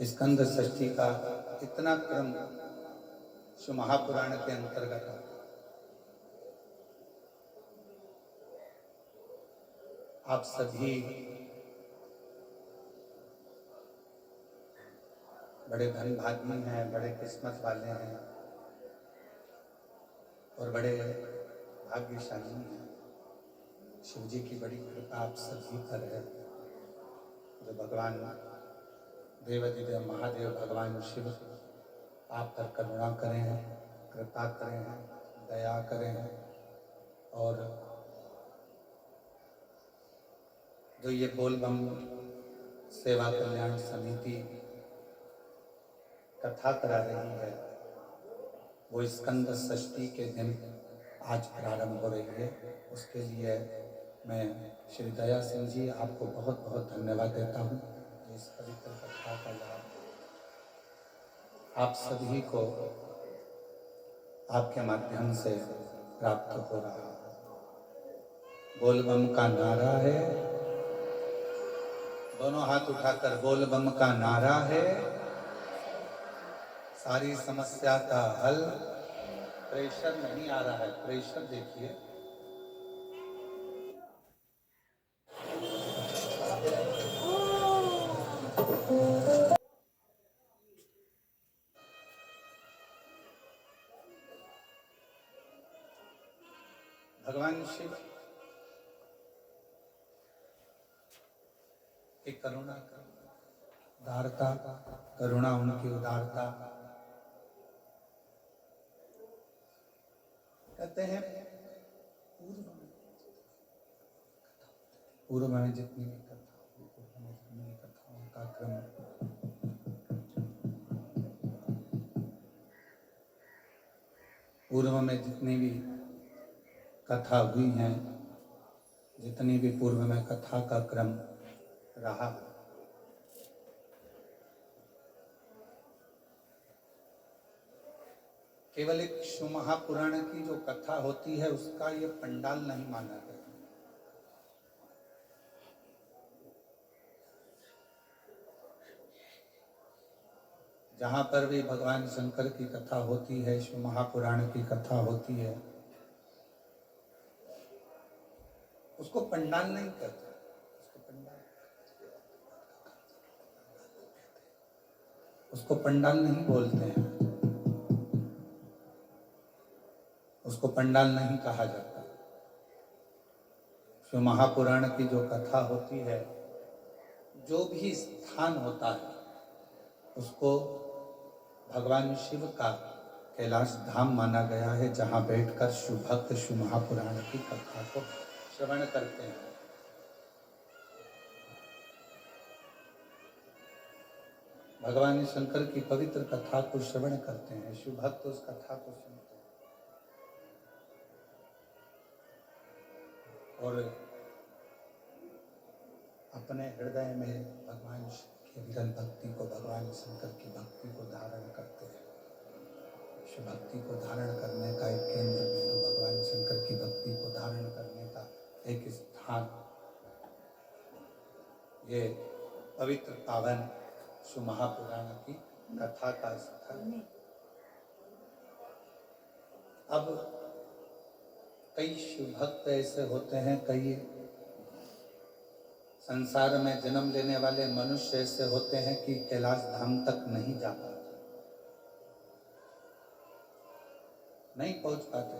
स्कंद षष्ठी का इतना क्रम शिव महापुराण के अंतर्गत आता है। आप सभी बड़े धनभागी हैं, बड़े किस्मत वाले हैं और बड़े भाग्यशाली हैं। शिव जी की बड़ी कृपा आप सभी पर है। जो भगवान देवाधिदेव महादेव भगवान शिव आप पर करुणा करें हैं, कृपा करें हैं, दया करें हैं। और जो ये बोलबम सेवा कल्याण समिति कथा करा रही है, वो स्कंद षष्ठी के दिन आज प्रारंभ हो रही है। उसके लिए मैं श्री दया सिंह जी आपको बहुत बहुत धन्यवाद देता हूँ। इस पवित्र कथा का लाभ आप सभी को आपके माध्यम से प्राप्त हो रहा है। बोलबम का नारा है, दोनों हाथ उठाकर बोलबम का नारा है, सारी समस्या का हल। प्रेशर नहीं आ रहा है, प्रेशर देखिए। भगवान शिव की करुणा, उदारता, करुणा उनकी उदारता। कहते हैं पूर्व में जितनी भी कथाओं का क्रम पूर्व में जितनी भी कथा हुई हैं, जितनी भी पूर्व में कथा का क्रम रहा, केवल एक शिव महापुराण की जो कथा होती है उसका ये पंडाल नहीं माना गया। जहां पर भी भगवान शंकर की कथा होती है, शिव महापुराण की कथा होती है, उसको पंडाल नहीं कहते। उसको पंडाल नहीं बोलते हैं, उसको पंडाल नहीं कहा जाता। शिव महापुराण की जो कथा होती है, जो भी स्थान होता है, उसको भगवान शिव का कैलाश धाम माना गया है, जहाँ बैठकर शिव भक्त शिव महापुराण की कथा को श्रवण करते हैं। भगवान शंकर की पवित्र कथा को श्रवण करते हैं, शिव भक्त उस कथा को सुनते हैं और अपने हृदय में भगवान की विरल भक्ति को, भगवान शंकर की भक्ति को धारण करते हैं। शिव भक्ति को धारण करने का एक केंद्र बिंदु, भगवान शंकर की भक्ति को धारण करने का एक स्थान, ये पवित्र पावन शिव महापुराण की कथा का स्थल। अब कई शिव भक्त ऐसे होते हैं, कई संसार में जन्म लेने वाले मनुष्य ऐसे होते हैं कि कैलाश धाम तक नहीं जा पाते, नहीं पहुंच पाते।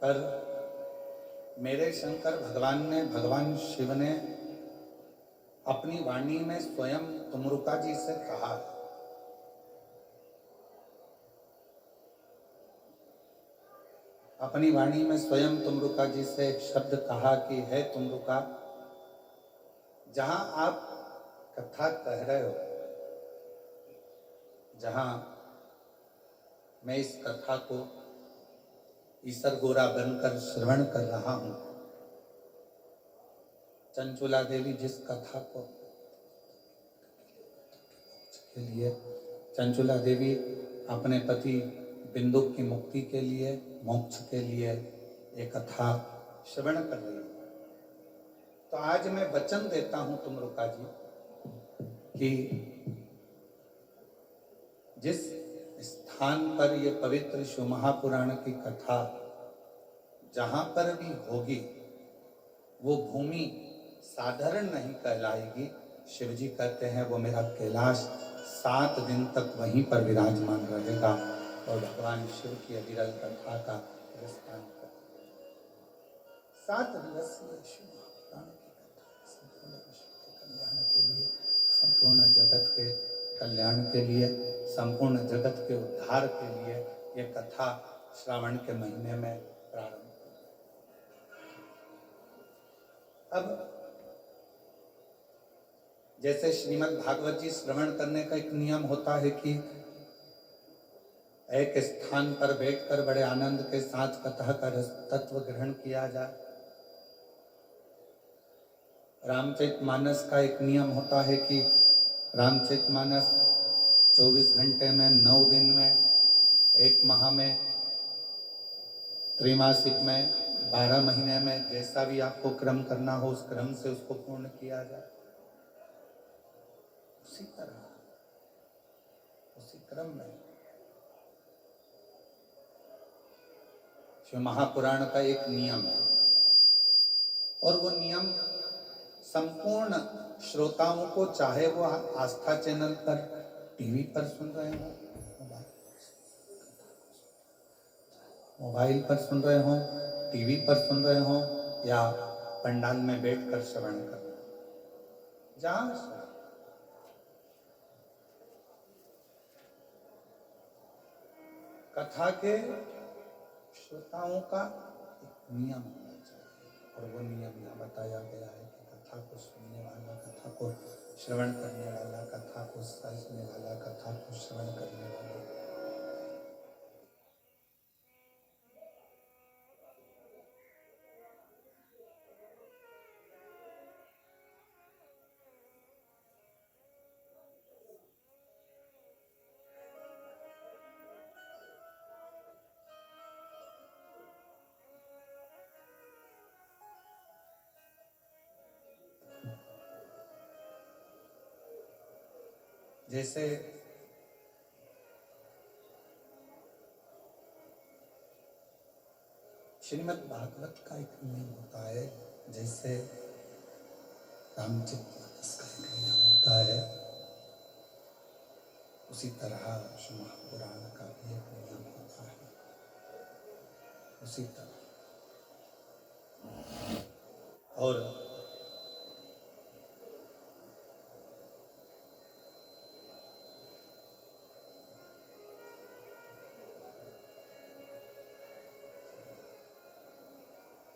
पर मेरे शंकर भगवान ने, भगवान शिव ने अपनी वाणी में स्वयं तुमरुका जी से कहा, अपनी वाणी में स्वयं तुमरुका जी से एक शब्द कहा कि हे तुमरुका, जहां आप कथा कह रहे हो, जहां मैं इस कथा को ईसर गोरा बनकर श्रवण कर रहा हूं, चंचुला देवी जिस कथा को के लिए, चंचुला देवी अपने पति बिंदु की मुक्ति के लिए, मोक्ष के लिए एक कथा श्रवण कर रही है। तो आज मैं वचन देता हूं तुमरुका जी कि जिस स्थान पर ये पवित्र शिव महापुराण की कथा जहां पर भी होगी वो भूमि साधारण नहीं कहलाएगी। शिव जी कहते हैं वो मेरा कैलाश 7 दिन तक वहीं पर विराजमान रहेगा और भगवान शिव की अविरल कथा का प्रस्थान कर 7 दिवसीय शिव महापुराण की कथा संपूर्ण विश्व के कल्याण के लिए, संपूर्ण जगत के कल्याण के लिए, संपूर्ण जगत के उद्धार के लिए ये कथा श्रावण के महीने में प्रारंभ। अब जैसे श्रीमद् भागवत जी श्रवण करने का एक नियम होता है कि एक स्थान पर बैठकर बड़े आनंद के साथ कथा का तत्व ग्रहण किया जाए। रामचरितमानस का एक नियम होता है कि रामचरितमानस 24 घंटे में, 9 दिन में, 1 माह में, त्रैमासिक में, 12 महीने में, जैसा भी आपको क्रम करना हो उस क्रम से उसको पूर्ण किया जाए। उसी तरह उसी क्रम में शिव महापुराण का एक नियम है और वो नियम संपूर्ण श्रोताओं को, चाहे वो आस्था चैनल पर टीवी पर सुन रहे हो, मोबाइल पर सुन रहे हो, टीवी पर सुन रहे हो या पंडाल में बैठकर श्रवण कर रहे हो, जहां कथा के श्रोताओं का एक नियम होना चाहिए और वो नियम यहाँ बताया गया है कि कथा को सुनने वाला, कथा को श्रवण करने वाला, कथा को समझने वाला, कथा को श्रवण करने वाला जैसे श्रीमद् भागवत का एक नियम होता है, जैसे रामचरितमानस का एक नियम होता है, उसी तरह शिव महापुराण का भी एक नियम होता है। उसी तरह और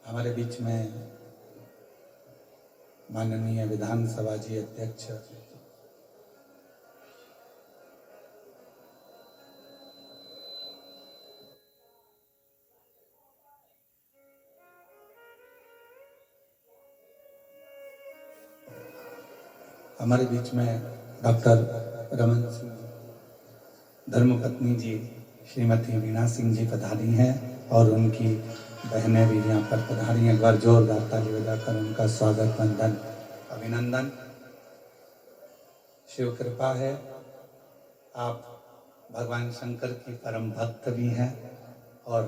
हमारे बीच में माननीय विधानसभा जी अध्यक्ष हमारे बीच में डॉक्टर रमन सिंह धर्मपत्नी जी श्रीमती वीणा सिंह जी पधारी हैं और उनकी बहनें भी यहाँ पर पधारी हैं। एक बार जोरदार ताली बजाकर उनका स्वागत, वंदन, अभिनंदन। शिव कृपा है, आप भगवान शंकर की परम भक्त भी हैं और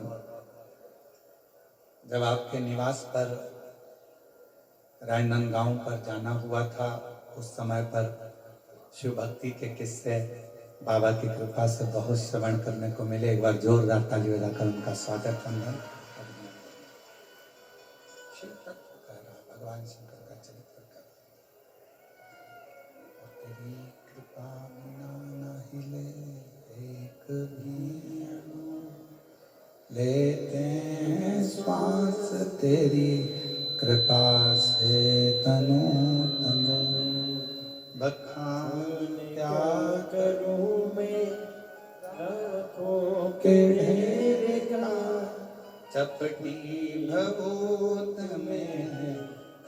जब आपके निवास पर राजनांदगांव पर जाना हुआ था उस समय पर शिव भक्ति के किस्से बाबा की कृपा से बहुत श्रवण करने को मिले। एक बार जोरदार ताली बजाकर उनका स्वागत, वंदन। शिव तत्व कह रहा, भगवान शंकर का चरित्र कर रहा। और तेरी कृपा बिना नहीं ले एक भी अणु, लेते हैं श्वास तेरी कृपा से तनु तनु। बखान क्या करूं मैं रातों के ढेर का, चपटी भभूत में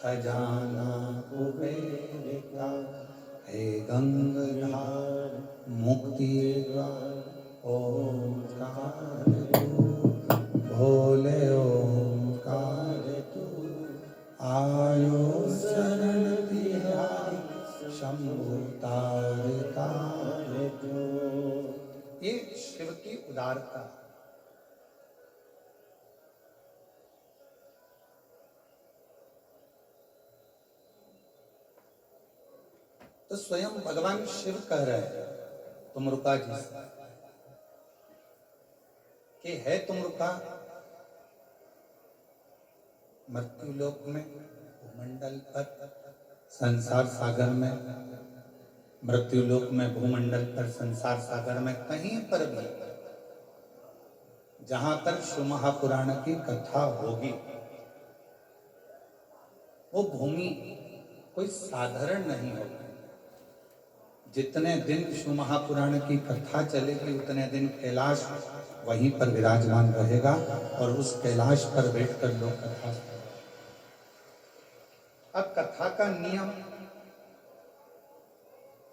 खजाना कुबेर का। हे गंगाधार मुक्ति द्वार ओंकार तू, भोले ओंकार तू, आयो उदारता। तो स्वयं भगवान शिव कह रहे हैं तुमरुका जी से कि है तुमरुका मृत्यु लोक में, भूमंडल पर, संसार सागर में, मृत्यु लोक में, भूमंडल पर, संसार सागर में, कहीं पर भी जहां पर शिव महापुराण की कथा होगी, वो भूमि कोई साधारण नहीं होगी। जितने दिन शिव महापुराण की कथा चलेगी उतने दिन कैलाश वहीं पर विराजमान रहेगा और उस कैलाश पर बैठकर लोग कथा सुनेंगे। अब कथा का नियम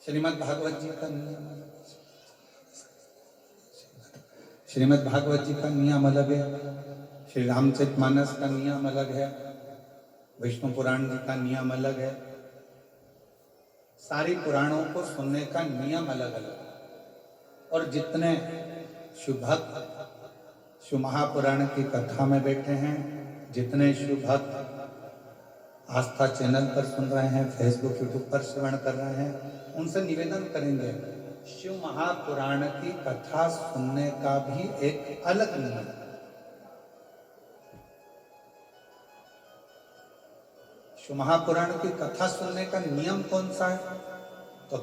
श्रीमद् भागवत जी का नियम अलग, श्रीमद् भागवत जी का नियम अलग है, श्री रामचरितमानस का नियम अलग है, विष्णु पुराण जी का नियम अलग है। सारी पुराणों को सुनने का नियम अलग अलग है। और जितने शिव भक्त शिव महापुराण की कथा में बैठे हैं, जितने शिव भक्त आस्था चैनल पर सुन रहे हैं, फेसबुक यूट्यूब पर श्रवण कर रहे हैं, उनसे निवेदन करेंगे शिव महापुराण की कथा सुनने का भी एक अलग नियम है। शिव महापुराण की कथा सुनने का नियम कौन सा है? तो